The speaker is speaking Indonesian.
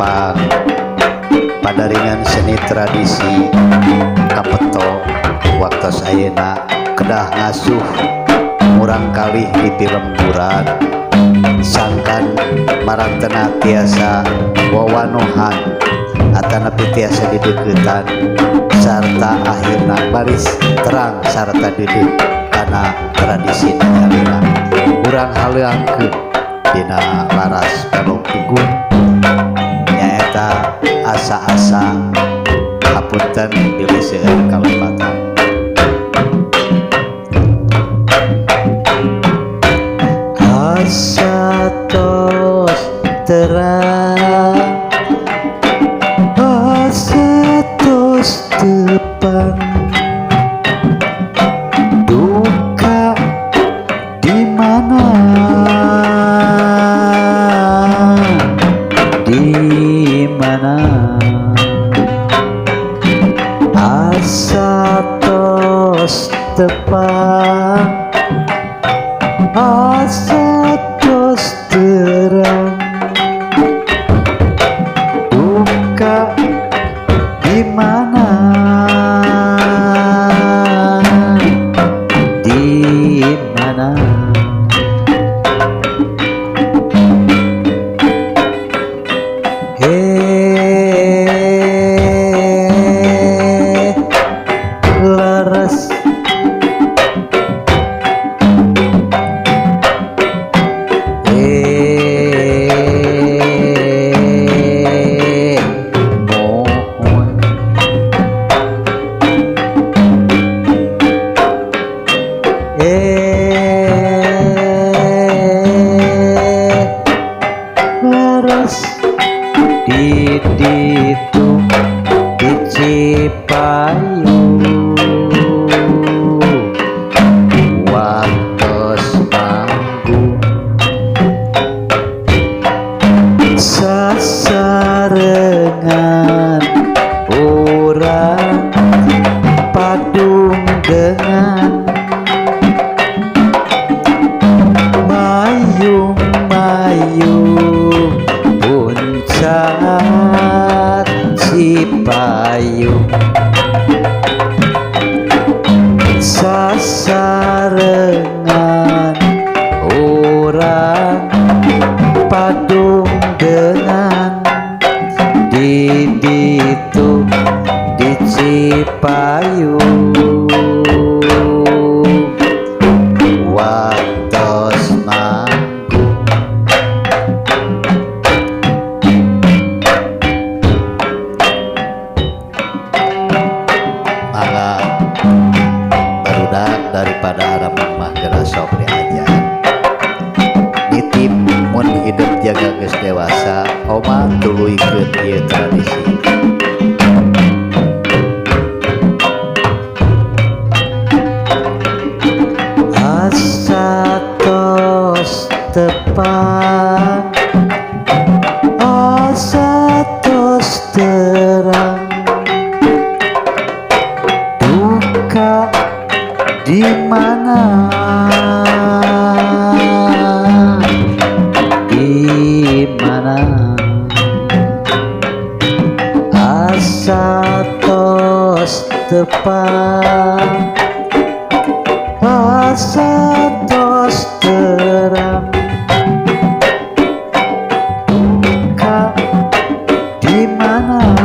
tepang padaringan seni tradisi kapeto waktu ayeuna kedah ngasuh murang kalih di lemburan sangkan marantena tiasa wawanuhan atanapi tiasa dideketan sarta akhirna baris terang sarta dedek karena tradisi nyalina urang haleungkeun dina laras pelok tugung nyaeta asa-asa hapunten diliseueun kalepatan asa tos terang asa tos tepang duka di mana asa tos tepang asa tos terang duka di mana laras laras di ditu di Cipayu waktos manggung sasarengan urang padung dengan mayung-mayung puncak Cipayung sasarengan orang padung dengan di ditu di Cipayung waktos manggung mangga barudak daripada harapan mah geura sok diajar nitip mun hidup jaga geus dewasa oma tuluikeun ieu tradisi asa tos tepang asa tos terang duka di mana asa tos tepang asa tos terang duka di mana